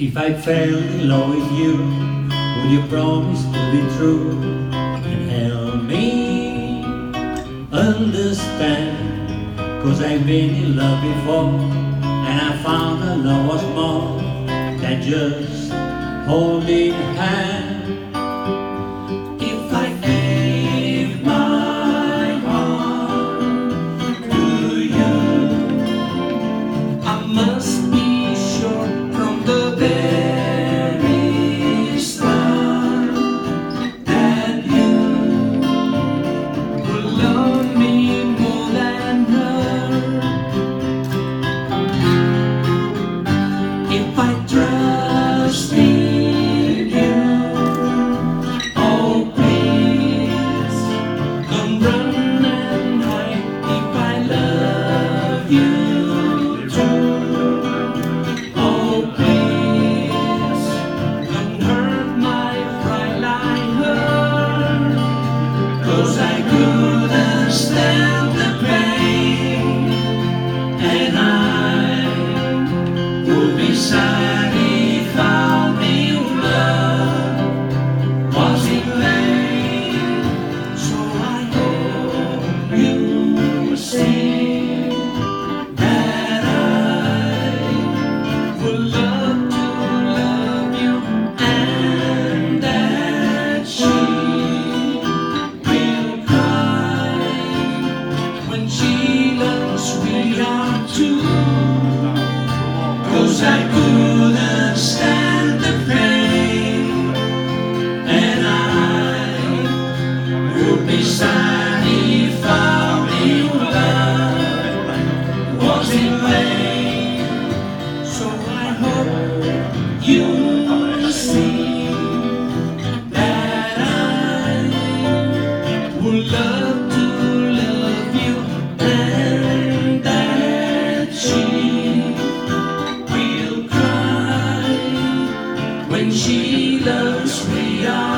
If I fell in love with you, would you promise to be true and help me understand? 'Cause I've been in love before, and I found that love was more than just holding hands. If I gave my heart to you, I must be sure from the very start that you will love me more than her. If I trust in you, oh please don't run and hide. If I love you true, oh please don't hurt my pride like her. 'Cause I couldn't stand the pain, and I would be sad if our new love was in vain. So I hope you see that I would love to love you, and that she will cry when she learns we are two. 'Cause I couldn't stand the pain, and I would be sad if our new love was in vain. So I hope you see that I would love to love you, and that she will cry when she learns we are